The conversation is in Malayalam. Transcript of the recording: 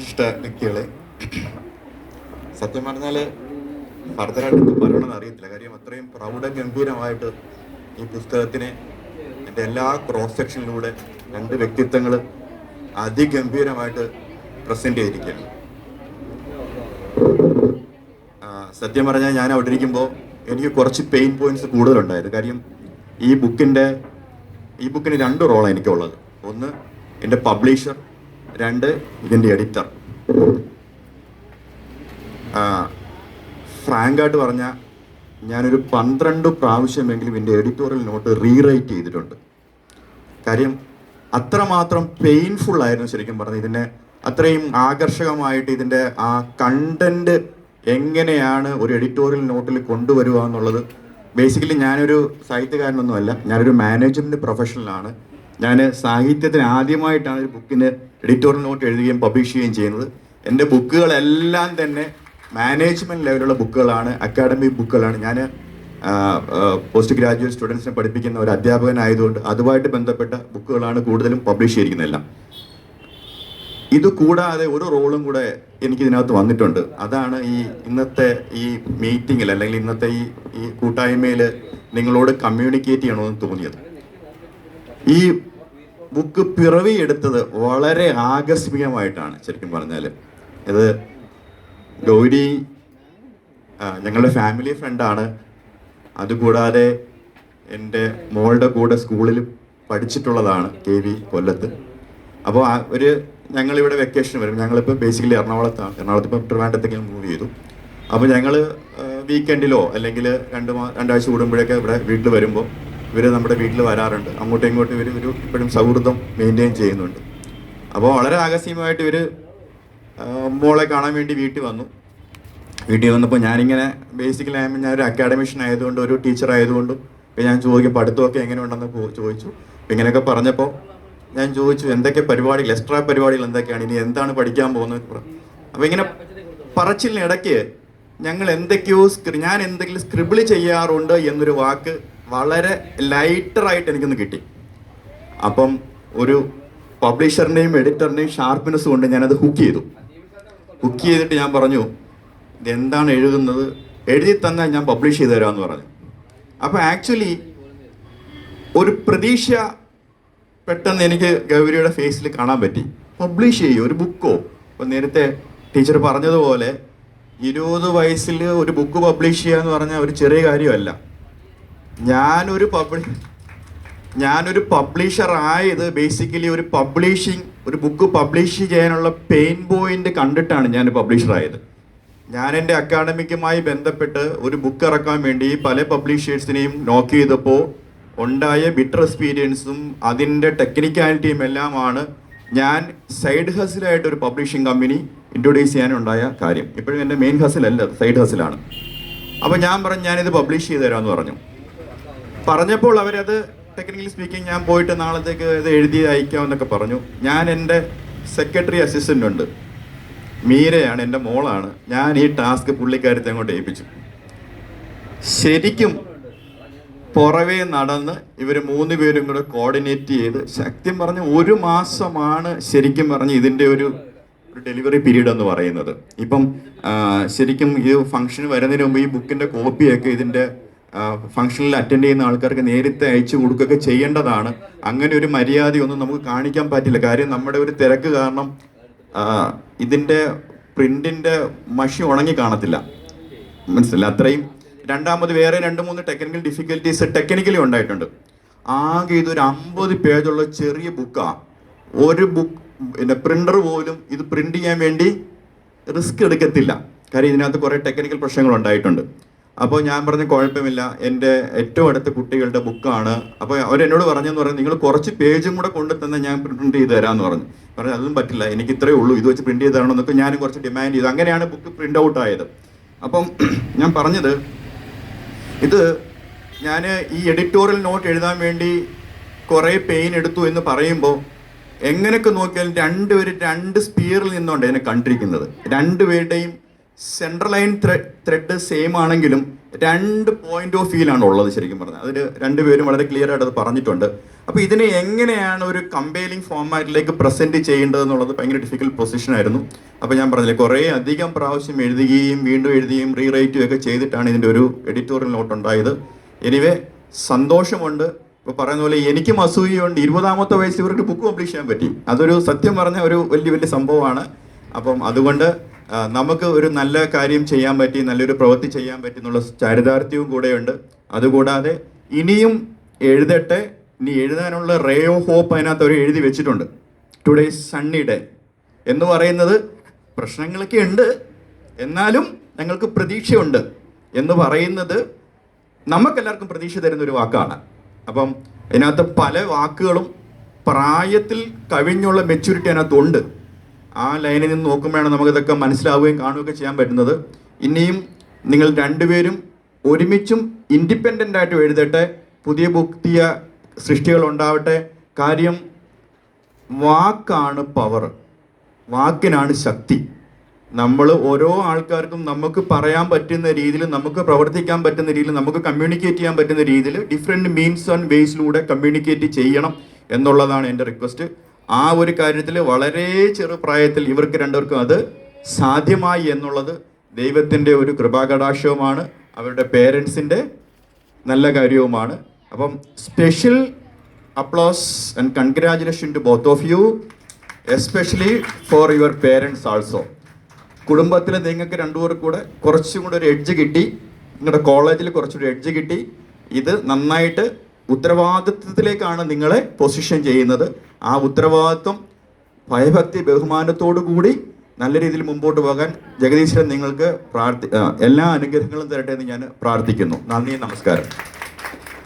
ഇഷ്ട വ്യക്തികളെ, സത്യം പറഞ്ഞാൽ ഫർദറായിട്ട് പറയണമെന്ന് അറിയത്തില്ല. കാര്യം അത്രയും പ്രൗഢഗംഭീരമായിട്ട് ഈ പുസ്തകത്തിനെ എൻ്റെ എല്ലാ ക്രോസ് സെക്ഷനിലൂടെ രണ്ട് വ്യക്തിത്വങ്ങൾ അതിഗംഭീരമായിട്ട് പ്രസൻറ്റ് ചെയ്തിരിക്കുകയാണ്. സത്യം പറഞ്ഞാൽ ഞാൻ അവിടെ ഇരിക്കുമ്പോൾ എനിക്ക് കുറച്ച് പെയിൻ പോയിന്റ്സ് കൂടുതലുണ്ടായത്. കാര്യം ഈ ബുക്കിന് രണ്ട് റോളാണ് എനിക്കുള്ളത്. ഒന്ന് എൻ്റെ പബ്ലിഷർ, രണ്ട് ഇതിൻ്റെ എഡിറ്റർ. ഫ്രാങ്കായിട്ട് പറഞ്ഞാൽ ഞാനൊരു 12 പ്രാവശ്യമെങ്കിലും എൻ്റെ എഡിറ്റോറിയൽ നോട്ട് റീറൈറ്റ് ചെയ്തിട്ടുണ്ട്. കാര്യം അത്രമാത്രം പെയിൻഫുൾ ആയിരുന്നു ശരിക്കും പറഞ്ഞാൽ. ഇതിനെ അത്രയും ആകർഷകമായിട്ട് ഇതിൻ്റെ ആ കണ്ടന്റ് എങ്ങനെയാണ് ഒരു എഡിറ്റോറിയൽ നോട്ടിൽ കൊണ്ടുവരിക എന്നുള്ളത്. ബേസിക്കലി ഞാനൊരു സാഹിത്യകാരനൊന്നുമല്ല, ഞാനൊരു മാനേജ്മെൻറ്റ് പ്രൊഫഷണലാണ്. ഞാൻ സാഹിത്യത്തിന് ആദ്യമായിട്ടാണ് ഒരു ബുക്കിന് എഡിറ്റോറിയൽ നോട്ട് എഴുതുകയും പബ്ലിഷ് ചെയ്യുകയും ചെയ്യുന്നത്. എൻ്റെ ബുക്കുകളെല്ലാം തന്നെ മാനേജ്മെൻറ്റ് ലെവലുള്ള ബുക്കുകളാണ്, അക്കാഡമിക് ബുക്കുകളാണ്. ഞാൻ പോസ്റ്റ് ഗ്രാജുവേറ്റ് സ്റ്റുഡൻസിനെ പഠിപ്പിക്കുന്ന ഒരു അധ്യാപകനായതുകൊണ്ട് അതുമായിട്ട് ബന്ധപ്പെട്ട ബുക്കുകളാണ് കൂടുതലും പബ്ലിഷ് ചെയ്തിരിക്കുന്നതെല്ലാം. ഇത് കൂടാതെ ഒരു റോളും കൂടെ എനിക്കിതിനകത്ത് വന്നിട്ടുണ്ട്. അതാണ് ഇന്നത്തെ ഈ മീറ്റിങ്ങിൽ അല്ലെങ്കിൽ ഇന്നത്തെ ഈ കൂട്ടായ്മയിൽ നിങ്ങളോട് കമ്മ്യൂണിക്കേറ്റ് ചെയ്യണമെന്ന് തോന്നിയത്. ഈ ബുക്ക് പിറവിയെടുത്തത് വളരെ ആകസ്മികമായിട്ടാണ് ശരിക്കും പറഞ്ഞാൽ. ഇത് ഗൗരി ഞങ്ങളുടെ ഫാമിലി ഫ്രണ്ടാണ്. അതുകൂടാതെ എൻ്റെ മോളുടെ കൂടെ സ്കൂളിൽ പഠിച്ചിട്ടുള്ളതാണ് KV കൊല്ലത്ത്. അപ്പോൾ ഞങ്ങളിവിടെ വെക്കേഷൻ വരും. ഞങ്ങളിപ്പോൾ ബേസിക്കലി എറണാകുളത്ത് ഇപ്പോൾ ട്രിവാൻഡ്രത്തേക്ക് മൂവ് ചെയ്തു. അപ്പോൾ ഞങ്ങൾ വീക്കെൻഡിലോ അല്ലെങ്കിൽ രണ്ടാഴ്ച കൂടുമ്പോഴൊക്കെ ഇവിടെ വീട്ടിൽ വരുമ്പോൾ ഇവർ നമ്മുടെ വീട്ടിൽ വരാറുണ്ട്. അങ്ങോട്ടും ഇങ്ങോട്ടും ഇവർ ഇപ്പോഴും സൗഹൃദം മെയിൻറ്റെയിൻ ചെയ്യുന്നുണ്ട്. അപ്പോൾ വളരെ ആകസ്മികമായിട്ട് ഇവർ മോളെ കാണാൻ വേണ്ടി വീട്ടിൽ വന്നപ്പോൾ ഞാനിങ്ങനെ ബേസിക്കലി ഞാനൊരു അക്കാഡമിഷ്യൻ ആയതുകൊണ്ട്, ഒരു ടീച്ചർ ആയതുകൊണ്ടും ഇപ്പോൾ ഞാൻ ചോദിക്കും പഠിത്തമൊക്കെ എങ്ങനെ ഉണ്ടെന്ന് ചോദിച്ചു. ഇങ്ങനെയൊക്കെ പറഞ്ഞപ്പോൾ ഞാൻ ചോദിച്ചു എന്തൊക്കെ പരിപാടികൾ, എക്സ്ട്രാ പരിപാടികൾ എന്തൊക്കെയാണ്, ഇനി എന്താണ് പഠിക്കാൻ പോകുന്നത്. അപ്പോൾ ഇങ്ങനെ പറച്ചിലിനിടയ്ക്ക് ഞാൻ എന്തെങ്കിലും സ്ക്രിബിൾ ചെയ്യാറുണ്ട് എന്നൊരു വാക്ക് വളരെ ലൈറ്ററായിട്ട് എനിക്കൊന്ന് കിട്ടി. അപ്പം ഒരു പബ്ലിഷറിൻ്റെയും എഡിറ്ററിൻ്റെയും ഷാർപ്പ്നെസ് കൊണ്ട് ഞാനത് ഹുക്ക് ചെയ്തിട്ട് ഞാൻ പറഞ്ഞു ഇതെന്താണ് എഴുതുന്നത്, എഴുതി തന്നാൽ ഞാൻ പബ്ലിഷ് ചെയ്ത് തരാമെന്ന് പറഞ്ഞു. അപ്പോൾ ആക്ച്വലി ഒരു പ്രതീക്ഷ പെട്ടെന്ന് എനിക്ക് ഗൗരിയുടെ ഫേസിൽ കാണാൻ പറ്റി. പബ്ലിഷ് ചെയ്യും ഒരു ബുക്കോ? ഇപ്പം നേരത്തെ ടീച്ചർ പറഞ്ഞതുപോലെ 20 വയസ്സിൽ ഒരു ബുക്ക് പബ്ലിഷ് ചെയ്യുക എന്ന് പറഞ്ഞാൽ ഒരു ചെറിയ കാര്യമല്ല. ഞാനൊരു പബ്ലിഷർ ആയത് ബേസിക്കലി ഒരു ബുക്ക് പബ്ലിഷ് ചെയ്യാനുള്ള പെയിൻ പോയിന്റ് കണ്ടിട്ടാണ് ഞാൻ പബ്ലിഷറായത്. ഞാൻ എൻ്റെ അക്കാഡമിക്കുമായി ബന്ധപ്പെട്ട് ഒരു ബുക്ക് ഇറക്കാൻ വേണ്ടി പല പബ്ലിഷേഴ്സിനെയും നോക്ക് ചെയ്തപ്പോൾ ഉണ്ടായ ബിറ്റർ എക്സ്പീരിയൻസും അതിൻ്റെ ടെക്നിക്കാലിറ്റിയും എല്ലാമാണ് ഞാൻ സൈഡ് ഹസിലായിട്ട് ഒരു പബ്ലിഷിംഗ് കമ്പനി ഇൻട്രൊഡ്യൂസ് ചെയ്യാനുണ്ടായ കാര്യം. ഇപ്പോഴും എൻ്റെ മെയിൻ ഹസിലല്ല, സൈഡ് ഹസിലാണ്. അപ്പോൾ ഞാൻ പറഞ്ഞു ഞാനിത് പബ്ലിഷ് ചെയ്ത് തരാമെന്ന് പറഞ്ഞപ്പോൾ അവരത് ടെക്നിക്കലി സ്പീക്കിംഗ് ഞാൻ പോയിട്ട് നാളത്തേക്ക് ഇത് എഴുതി അയക്കാമെന്നൊക്കെ പറഞ്ഞു. ഞാൻ എൻ്റെ സെക്രട്ടറി അസിസ്റ്റൻ്റ് ഉണ്ട്, മീരയാണ്, എൻ്റെ മോളാണ്. ഞാൻ ഈ ടാസ്ക് പുള്ളിക്കാരത്തെ അങ്ങോട്ട് ഏൽപ്പിച്ചു. ശരിക്കും പുറവേ നടന്ന് ഇവർ 3 പേരും കൂടെ കോർഡിനേറ്റ് ചെയ്ത് സത്യം പറഞ്ഞ് 1 മാസമാണ് ശരിക്കും പറഞ്ഞ് ഇതിൻ്റെ ഒരു ഡെലിവറി പീരീഡ് എന്ന് പറയുന്നത്. ഇപ്പം ശരിക്കും ഈ ഫംഗ്ഷൻ വരുന്നതിന് മുമ്പ് ഈ ബുക്കിൻ്റെ കോപ്പിയൊക്കെ ഇതിൻ്റെ ഫംഗ്ഷനിൽ അറ്റൻഡ് ചെയ്യുന്ന ആൾക്കാർക്ക് നേരത്തെ അയച്ചു കൊടുക്കുകയൊക്കെ ചെയ്യേണ്ടതാണ്. അങ്ങനെ ഒരു മര്യാദയൊന്നും നമുക്ക് കാണിക്കാൻ പറ്റില്ല. കാര്യം നമ്മുടെ ഒരു തിരക്ക് കാരണം ഇതിൻ്റെ പ്രിന്റിൻ്റെ മഷി ഉണങ്ങി കാണത്തില്ല, മനസ്സിലായി അത്രയും. രണ്ടാമത് വേറെ 2-3 ടെക്നിക്കൽ ഡിഫിക്കൽറ്റീസ് ടെക്നിക്കലി ഉണ്ടായിട്ടുണ്ട്. ആകെ ഇതൊരു 50 പേജുള്ള ചെറിയ ബുക്കാണ്. ഒരു ബുക്ക് പിന്നെ പ്രിൻ്റർ പോലും ഇത് പ്രിന്റ് ചെയ്യാൻ വേണ്ടി റിസ്ക് എടുക്കത്തില്ല. കാര്യം ഇതിനകത്ത് കുറേ ടെക്നിക്കൽ പ്രശ്നങ്ങൾ ഉണ്ടായിട്ടുണ്ട്. അപ്പോൾ ഞാൻ പറഞ്ഞ കുഴപ്പമില്ല, എൻ്റെ ഏറ്റവും അടുത്ത കുട്ടികളുടെ ബുക്കാണ്. അപ്പോൾ അവരെന്നോട് പറഞ്ഞെന്ന് പറഞ്ഞു നിങ്ങൾ കുറച്ച് പേജും കൂടെ കൊണ്ടു തന്നെ ഞാൻ പ്രിന്റ് ചെയ്ത് തരാമെന്ന് പറഞ്ഞു. അതൊന്നും പറ്റില്ല, എനിക്ക് ഇത്രയേ ഉള്ളൂ, ഇത് വെച്ച് പ്രിന്റ് ചെയ്ത് തരണമെന്നൊക്കെ ഞാനും കുറച്ച് ഡിമാൻഡ് ചെയ്തു. അങ്ങനെയാണ് ബുക്ക് പ്രിന്റ് ഔട്ട് ആയത്. അപ്പം ഞാൻ പറഞ്ഞത് ഇത് ഞാൻ ഈ എഡിറ്റോറിയൽ നോട്ട് എഴുതാൻ വേണ്ടി കുറേ പെയിൻ എടുത്തു എന്ന് പറയുമ്പോൾ എങ്ങനെയൊക്കെ നോക്കിയാലും 2 സ്പിയറിൽ നിന്നുകൊണ്ട് എന്നെ കണ്ടിരിക്കുന്നത്. 2 പേരുടെയും സെൻട്രൽ ലൈൻ ത്രെഡ് സെയിം ആണെങ്കിലും 2 പോയിന്റ് ഓഫ് വ്യൂയിലാണ് ഉള്ളത് ശരിക്കും പറഞ്ഞാൽ. അതിൽ രണ്ടുപേരും വളരെ ക്ലിയർ ആയിട്ട് അത് പറഞ്ഞിട്ടുണ്ട്. അപ്പോൾ ഇതിനെ എങ്ങനെയാണ് ഒരു കമ്പെയിലിംഗ് ഫോർമാറ്റിലേക്ക് പ്രസൻറ്റ് ചെയ്യേണ്ടത് എന്നുള്ളത് ഭയങ്കര ഡിഫിക്കൽട്ട് പൊസിഷനായിരുന്നു. അപ്പോൾ ഞാൻ പറഞ്ഞില്ലേ, കുറേ അധികം പ്രാവശ്യം എഴുതുകയും വീണ്ടും എഴുതുകയും റീറൈറ്റുകയും ഒക്കെ ചെയ്തിട്ടാണ് ഇതിൻ്റെ ഒരു എഡിറ്റോറിയൽ നോട്ട് ഉണ്ടായത്. എനിവേ സന്തോഷമുണ്ട്. ഇപ്പോൾ പറയുന്ന പോലെ എനിക്കും അസൂയുണ്ട്. 20ാമത്തെ വയസ്സിൽ ഇവർക്ക് ബുക്ക് പബ്ലിഷ് ചെയ്യാൻ പറ്റി. അതൊരു സത്യം പറഞ്ഞ ഒരു വലിയ സംഭവമാണ്. അപ്പം അതുകൊണ്ട് നമുക്ക് ഒരു നല്ല കാര്യം ചെയ്യാൻ പറ്റി, നല്ലൊരു പ്രവൃത്തി ചെയ്യാൻ പറ്റി എന്നുള്ള ചാരിതാർത്ഥ്യവും കൂടെയുണ്ട്. അതുകൂടാതെ ഇനിയും എഴുതട്ടെ, ഇനി എഴുതാനുള്ള റേ ഓഫ് ഹോപ്പ് അതിനകത്ത് അവർ എഴുതി വെച്ചിട്ടുണ്ട്. ടുഡേയ്സ് സണ്ണി ഡേ എന്ന് പറയുന്നത് പ്രശ്നങ്ങളൊക്കെ ഉണ്ട്, എന്നാലും ഞങ്ങൾക്ക് പ്രതീക്ഷയുണ്ട് എന്ന് പറയുന്നത് നമുക്കെല്ലാവർക്കും പ്രതീക്ഷ തരുന്നൊരു വാക്കാണ്. അപ്പം അതിനകത്ത് പല വാക്കുകളും പ്രായത്തിൽ കവിഞ്ഞുള്ള മെച്യൂരിറ്റി അതിനകത്തുണ്ട്. ആ ലൈനിൽ നിന്ന് നോക്കുമ്പോഴാണ് നമുക്കിതൊക്കെ മനസ്സിലാവുകയും കാണുകയൊക്കെ ചെയ്യാൻ പറ്റുന്നത്. ഇനിയും നിങ്ങൾ രണ്ടുപേരും ഒരുമിച്ചും ഇൻഡിപെൻഡൻ്റ് ആയിട്ട് എഴുതട്ടെ, പുതിയ സൃഷ്ടികൾ ഉണ്ടാവട്ടെ. കാര്യം വാക്കാണ് പവർ, വാക്കിനാണ് ശക്തി. നമ്മൾ ഓരോ ആൾക്കാർക്കും നമുക്ക് പറയാൻ പറ്റുന്ന രീതിയിൽ, നമുക്ക് പ്രവർത്തിക്കാൻ പറ്റുന്ന രീതിയിൽ, നമുക്ക് കമ്മ്യൂണിക്കേറ്റ് ചെയ്യാൻ പറ്റുന്ന രീതിയിൽ ഡിഫറെൻറ്റ് മീൻസ് ആൻഡ് വേസിലൂടെ കമ്മ്യൂണിക്കേറ്റ് ചെയ്യണം എന്നുള്ളതാണ് എൻ്റെ റിക്വസ്റ്റ്. ആ ഒരു കാര്യത്തിൽ വളരെ ചെറുപ്രായത്തിൽ ഇവർക്ക് രണ്ടുപേർക്കും അത് സാധ്യമായി എന്നുള്ളത് ദൈവത്തിൻ്റെ ഒരു കൃപാകടാക്ഷവുമാണ്, അവരുടെ പേരൻസിൻ്റെ നല്ല കാര്യവുമാണ്. അപ്പം special applause and congratulation to both of you, especially for your parents also. കുടുംബത്തിൽ നിങ്ങൾക്ക് രണ്ടുപേർക്കും കൂടെ കുറച്ചും കൂടെ ഒരു എഡ്ജ് കിട്ടി, നിങ്ങളുടെ കോളേജിൽ കുറച്ചൊരു എഡ്ജ് കിട്ടി. ഇത് നന്നായിട്ട് ഉത്തരവാദിത്വത്തിലേക്കാണ് നിങ്ങളെ പൊസിഷൻ ചെയ്യുന്നത്. ആ ഉത്തരവാദിത്വം ഭയഭക്തി ബഹുമാനത്തോടു കൂടി നല്ല രീതിയിൽ മുമ്പോട്ട് പോകാൻ ജഗദീശ്വരൻ നിങ്ങൾക്ക് എല്ലാ അനുഗ്രഹങ്ങളും തരട്ടെ എന്ന് ഞാൻ പ്രാർത്ഥിക്കുന്നു. നന്ദി, നമസ്കാരം.